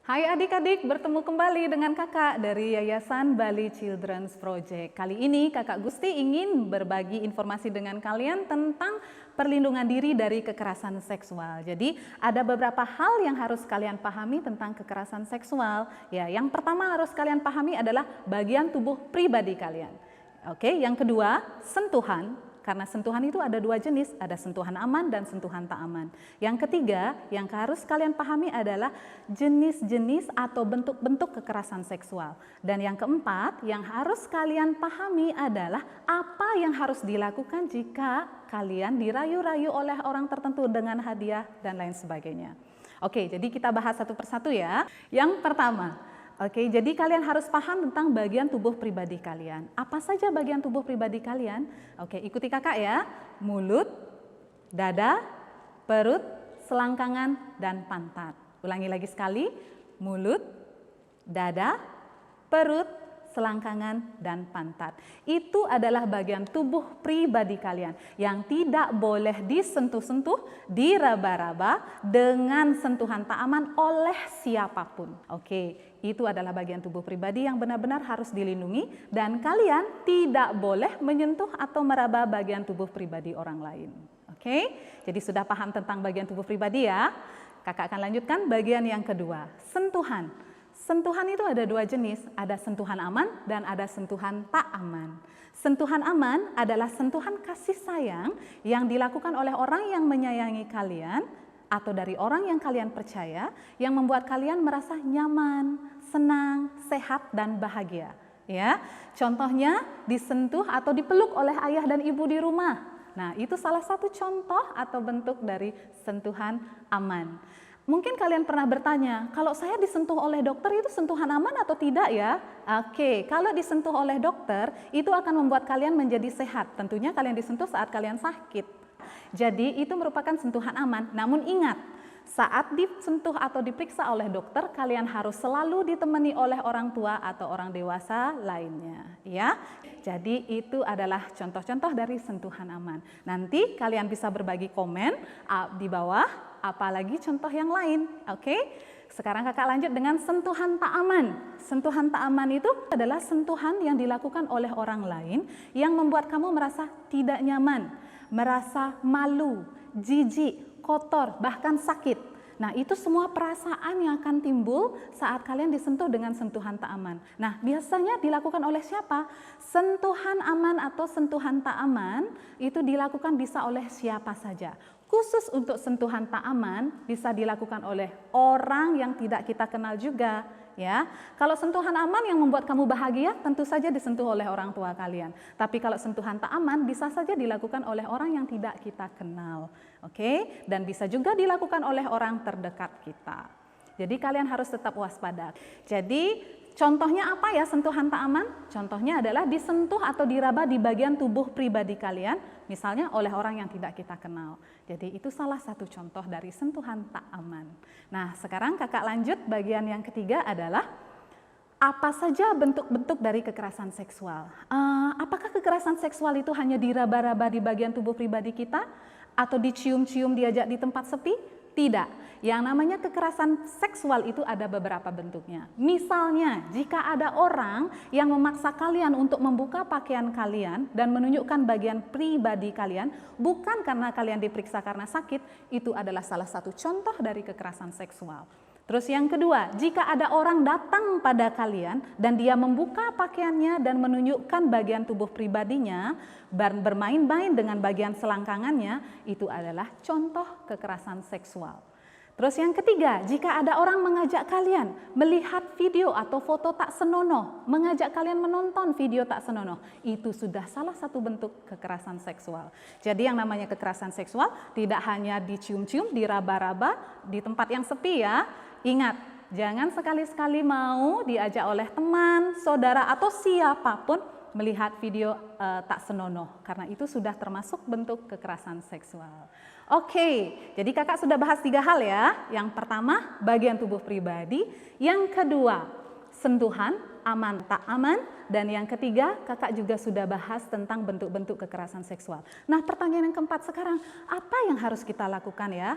Hai adik-adik, bertemu kembali dengan kakak dari Yayasan Bali Children's Project. Kali ini kakak Gusti ingin berbagi informasi dengan kalian tentang perlindungan diri dari kekerasan seksual. Jadi ada beberapa hal yang harus kalian pahami tentang kekerasan seksual. Ya, yang pertama harus kalian pahami adalah bagian tubuh pribadi kalian. Oke, yang kedua, sentuhan. Karena sentuhan itu ada dua jenis, ada sentuhan aman dan sentuhan tak aman. Yang ketiga, yang harus kalian pahami adalah jenis-jenis atau bentuk-bentuk kekerasan seksual. Dan yang keempat, yang harus kalian pahami adalah apa yang harus dilakukan jika kalian dirayu-rayu oleh orang tertentu dengan hadiah dan lain sebagainya. Oke, jadi kita bahas satu persatu ya. Yang pertama, oke, jadi kalian harus paham tentang bagian tubuh pribadi kalian. Apa saja bagian tubuh pribadi kalian? Oke, ikuti kakak ya. Mulut, dada, perut, selangkangan, dan pantat. Ulangi lagi sekali. Mulut, dada, perut, selangkangan, dan pantat. Itu adalah bagian tubuh pribadi kalian yang tidak boleh disentuh-sentuh, diraba-raba dengan sentuhan tak aman oleh siapapun. Oke, itu adalah bagian tubuh pribadi yang benar-benar harus dilindungi dan kalian tidak boleh menyentuh atau meraba bagian tubuh pribadi orang lain. Oke, jadi sudah paham tentang bagian tubuh pribadi ya? Kakak akan lanjutkan bagian yang kedua, sentuhan. Sentuhan itu ada dua jenis, ada sentuhan aman dan ada sentuhan tak aman. Sentuhan aman adalah sentuhan kasih sayang yang dilakukan oleh orang yang menyayangi kalian atau dari orang yang kalian percaya yang membuat kalian merasa nyaman, senang, sehat, dan bahagia. Ya, contohnya disentuh atau dipeluk oleh ayah dan ibu di rumah. Nah, itu salah satu contoh atau bentuk dari sentuhan aman. Mungkin kalian pernah bertanya, kalau saya disentuh oleh dokter itu sentuhan aman atau tidak ya? Oke, kalau disentuh oleh dokter itu akan membuat kalian menjadi sehat. Tentunya kalian disentuh saat kalian sakit. Jadi itu merupakan sentuhan aman. Namun ingat, saat disentuh atau diperiksa oleh dokter, kalian harus selalu ditemani oleh orang tua atau orang dewasa lainnya. Ya, jadi itu adalah contoh-contoh dari sentuhan aman. Nanti kalian bisa berbagi komen di bawah. Apalagi contoh yang lain, oke? Sekarang kakak lanjut dengan sentuhan tak aman. Sentuhan tak aman itu adalah sentuhan yang dilakukan oleh orang lain yang membuat kamu merasa tidak nyaman, merasa malu, jijik, kotor, bahkan sakit. Nah, itu semua perasaan yang akan timbul saat kalian disentuh dengan sentuhan tak aman. Nah, biasanya dilakukan oleh siapa? Sentuhan aman atau sentuhan tak aman itu dilakukan bisa oleh siapa saja. Khusus untuk sentuhan tak aman bisa dilakukan oleh orang yang tidak kita kenal juga. Ya, kalau sentuhan aman yang membuat kamu bahagia tentu saja disentuh oleh orang tua kalian. Tapi kalau sentuhan tak aman bisa saja dilakukan oleh orang yang tidak kita kenal. Oke, dan bisa juga dilakukan oleh orang terdekat kita. Jadi kalian harus tetap waspada. Jadi contohnya apa ya sentuhan tak aman? Contohnya adalah disentuh atau diraba di bagian tubuh pribadi kalian, misalnya oleh orang yang tidak kita kenal. Jadi itu salah satu contoh dari sentuhan tak aman. Nah, sekarang kakak lanjut bagian yang ketiga adalah apa saja bentuk-bentuk dari kekerasan seksual. Apakah kekerasan seksual itu hanya diraba-raba di bagian tubuh pribadi kita? Atau dicium-cium diajak di tempat sepi? Tidak. Yang namanya kekerasan seksual itu ada beberapa bentuknya. Misalnya, jika ada orang yang memaksa kalian untuk membuka pakaian kalian dan menunjukkan bagian pribadi kalian, bukan karena kalian diperiksa karena sakit, itu adalah salah satu contoh dari kekerasan seksual. Terus yang kedua, jika ada orang datang pada kalian dan dia membuka pakaiannya dan menunjukkan bagian tubuh pribadinya, bermain-main dengan bagian selangkangannya, itu adalah contoh kekerasan seksual. Terus yang ketiga, jika ada orang mengajak kalian melihat video atau foto tak senonoh, mengajak kalian menonton video tak senonoh, itu sudah salah satu bentuk kekerasan seksual. Jadi yang namanya kekerasan seksual tidak hanya dicium-cium, diraba-raba di tempat yang sepi ya. Ingat, jangan sekali-sekali mau diajak oleh teman, saudara, atau siapapun melihat video tak senonoh, karena itu sudah termasuk bentuk kekerasan seksual. Oke, jadi kakak sudah bahas 3 hal ya. Yang pertama, bagian tubuh pribadi. Yang kedua, sentuhan, aman tak aman. Dan yang ketiga, kakak juga sudah bahas tentang bentuk-bentuk kekerasan seksual. Nah, pertanyaan yang keempat sekarang, apa yang harus kita lakukan ya?